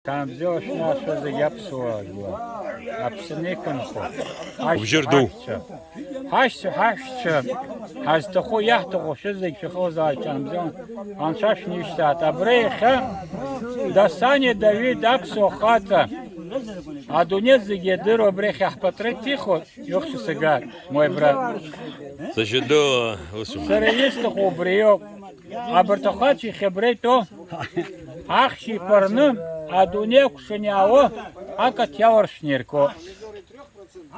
Там взял нашу запсу, абсенеконхо. Вжирду. Хашча, хастаху яхтаху, шизик шихоза там взял. Аншаш ништат. Абреха, дасане Давид абсу хата. А дунец загедыр обреха ахпатрет тихо, ёхши сагар, мой брат. Зажиду. Сарелистаху бриёк. Абартахачи хебрето. Ахши парным. А дунек шняо, а котяор шнирко.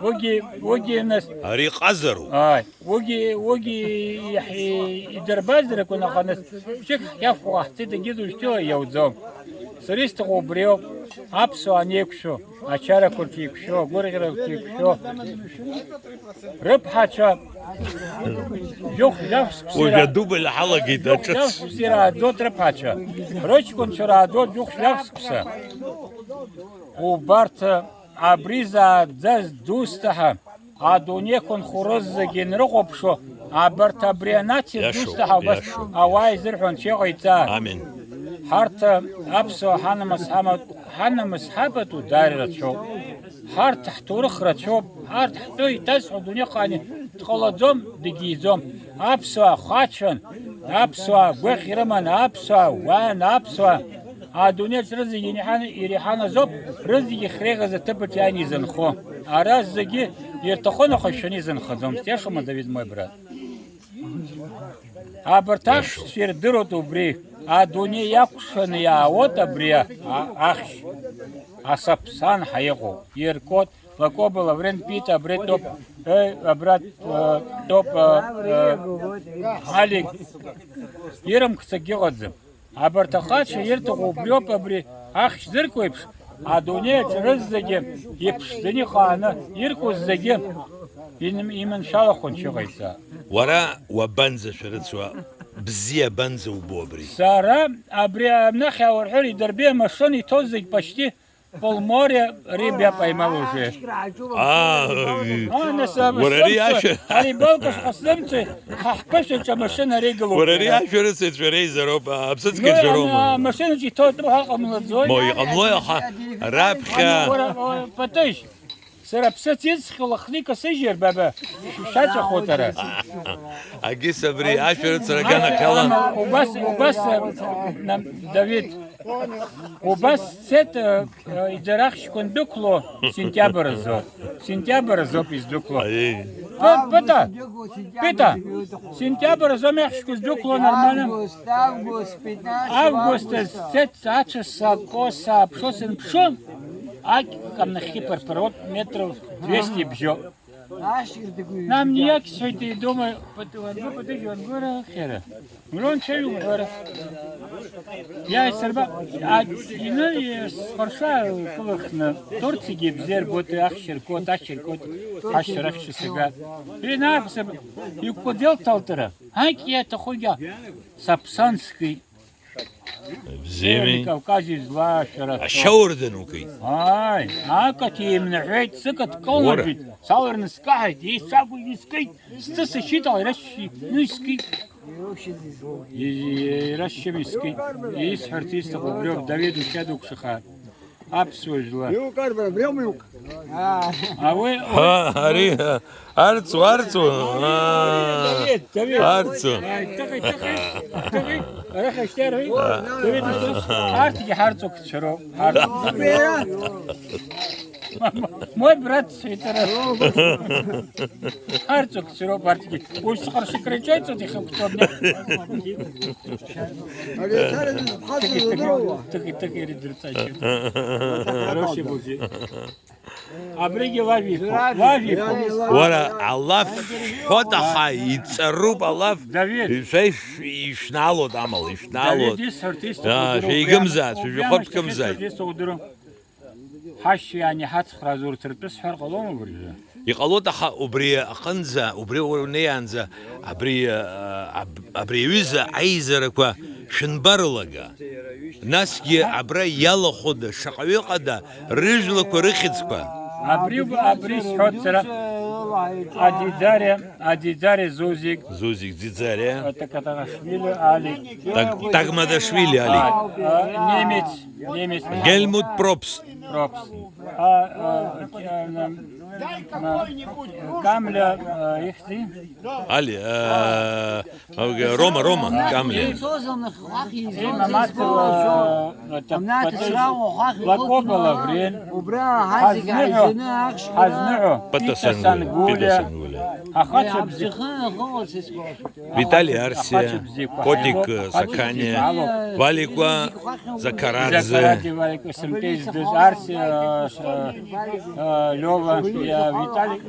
Уги нас. Арик Азару. Ай, уги идербазер кона ханас. Чек я фуахти да гиду что я удзом. Сариста обрёк, апсу анекшо, ачара куртикшо, горгера куртикшо. Рыбхача. Юх явс. Ольга дубль халаги да чц. Сира до трапача. Рочкон чора до юх явскса. У барта абриза даз дустаха. А дунекон хуроз генрогопшо. А барта брианати дустаха бас. Авай зерхон чегойта. Амин. Харта апсо ханамас хабату дарирачо. Харт тахтурخرачо. Харт той тасу дунекани تخلصهم دقيزهم أبسوا خاتشون أبسوا وخيرمان أبسوا وان أبسوا الدنيا رزق يريحان زوب رزق يخرج إذا تبت يعني زنخو أراز زجي يرتخون خشني زنخدم تيشو ما دافيد ماي براد أبرتاش سير درو تبري الدنيا يكشن يا وتبريا أخش أسبسان حيقو يركض فكوبل ورن بيتا بريت توب брат топ Алик ерам ксагиодзе абартахач ертогу блёпабри ах зеркойпш а дуне рыззеге епштени хана еркуззеге имен шалахон чыгайса Вара вабанза шрицва бзия банза убобри сара абри нахя ворхри дербе машини тозик почти полморя рыбя поймал уже. وراري عشر. علي بالكش قسمت حقشت ماشينا رجلو. وراري عشر ستوري زروب أبسط كجروم. ماشينا جي توت بحق من الزوج. ما يقملوا يا رابخة. فتش. سر أبسط يسخل خليك سجير بابا. شاشة خطرة. أجي سبري عشر سرقنا كلام. وبس دافيد. وبس ست إدراخش كندوكلو سنتيابر زو بيزدوكلو بيتا سنتيابر زو ميخش كندوكلو نورمально август ست ачаса коса пшосен пшо а кам на хиперпород метров 200 бжо нам ніяк сьогодні думаю подивись он гора хера млон чаю гора я серба а иной спорша колохна торцigi бзер боты ахшер кот ашрахш сега принапс и подел талтера хаки это хуя сапсанский زيمي. Кавказе зла широко. الشوردنوكي. Ай, а какие منعيت سكت قلبي صار نسكحت يسابو يسكيت استسشيت رشي نسكيت يرشي مسكيت يسحر تيستقو بلوك دافيد وكادوك شخار أبسو جلا يوك أربعة بريوم يوك أوي هاري أرتسو دافيد أرتسو تقي راح اشتري دافيد ارتي حارتك تشرو мой брат свитера артук тшро партики уж хорошо кричать ты кто мне так редерцать хороший будет абриги лави ورا الله فتح يتصرب الله Давид شيء يشنالو دامل يشنالو شيء جمزات شيء خط جمزات حش يعني حتخرج زور تربس حرق لونه برجع يقولوا أبري أقنزة أبري ونيانزة أبري ويزة عايزة كوا شنبرلقة ناس جي أبري يلا خد شقوي قدا رجلك ورخدك أبري سحوت سرا Адидзаре Зузик, Зузик Дзидзаря. это Катанашвили, Али. Тагмадашвили Али. Немец. Гельмут Пробст. Пропс. Камля, их ты? Али. Рома Камли. Има мацела, лакобала врен, хазнео, Патасангуля. ахача бзих, Виталий Арсия. Котик Саканя. Валиква Закарадзе. Закаради, Валик, Симтез, Арси, Лёва, Виталик,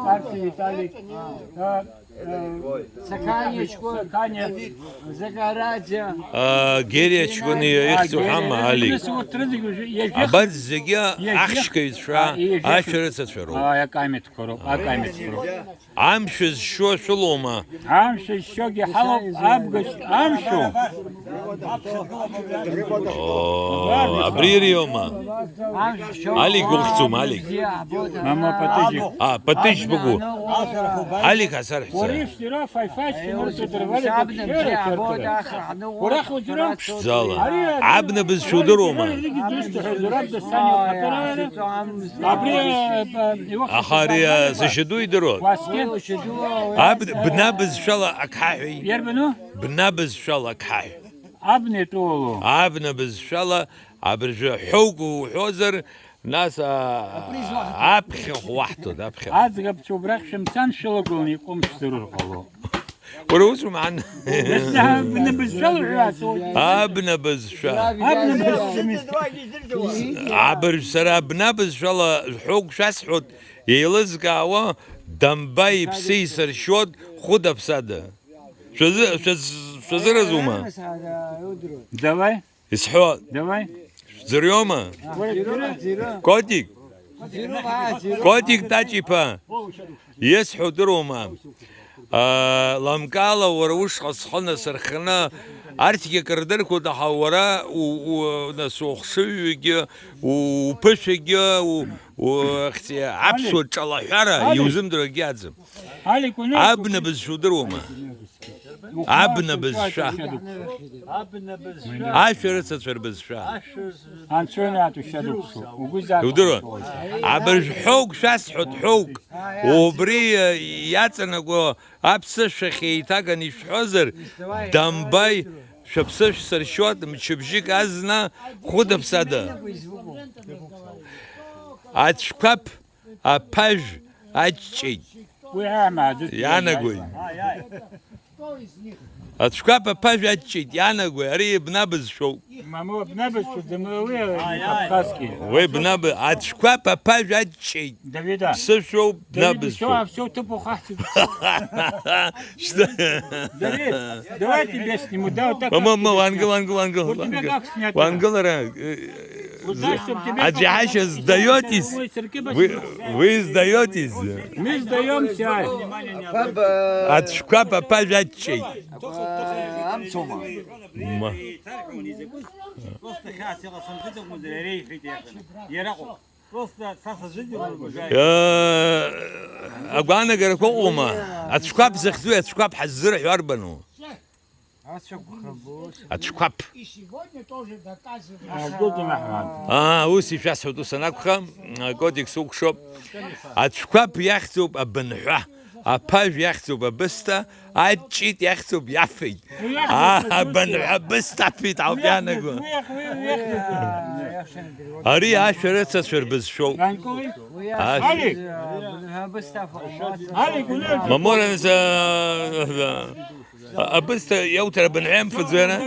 Арси, Виталик, Саканя, Закарадзе. Герия чвони ихсухама Али. Абад зегя ахшкаитша ашерецатшеро. Я камет куру. Амшез шо шулома. Амшу щоги халоп абгаш амшу. Абририома. Али гухцум Али. Мама потыжи. Патыш бугу. Али хасар. Уриш тира файфач нурту дервали бакшера. Урах удира. Зала. Абна без шудрома. Ахария зашедуй дро. Бна без шала акхай. Ербену? Бна без шала акхай. Абне толу. Абна без шала абрж حوق وحوزر ناس ابخ وحده ابخ Азгаб чубрах шимсан шилогулни кумштурur колу. وروسو معنا Абне бешал расу. ابنا без شا Абне бешмис. عبر سرا بنا без شلا حوق شاسحوت يلزقاوا دمباي بسيسر شود خود بساده شو زرزوما Давай, يسحوت давай. زريوما كوتيك تاجيبا يسحو دروما لامكالا وروش خصخنا سرخنا ارتيك كردركو تحورا ونسوخشيجي وبشيجي واختي عبسو تشالحرا يوزم درجاتزم Али куне. عبنا بالشو دروما عبنا بالشا عاشر تصير بالشا Анчонату шадуксу. Угуза. ودرو عبر حوق شاسحت حوق وبري ياتنقو ابسش خيتاغ نيش حزر دمباي شبسش سرشوت مشبجيك ازنا خود بساده اتشكاب اباج اتشي ويعمد. يانقوي اتشكاب اباج اتشي يانقوي اري بنابز شو Мамо бнабесу демове кавказки. وي بناب اتشكاب اباج اتشي Давида. سشو بنابز Все, شو все ты пухахти. что Давид, давай тебе сниму. Да, вот так. ماما وانقل Вот тебя как снять? Вот так, чтоб тебя... Аджиаша, сдаетесь? Вы сдаетесь? Мы сдаемся. От шкафа пожатчей. أقوانا قرقوما от шкаф захзу, от шкаф حزر يربنو от шкаф هو сейчас هدو سناكخا قدك سوق شوب от шкаф يحسب أبنحة أباج يحسب أبستا أجيت يحسب يافي أبنحة بستا في تعبيانا قو أري عشرة سشر بس شو مامورا نسا أبستا يوتر بنعم في الزينة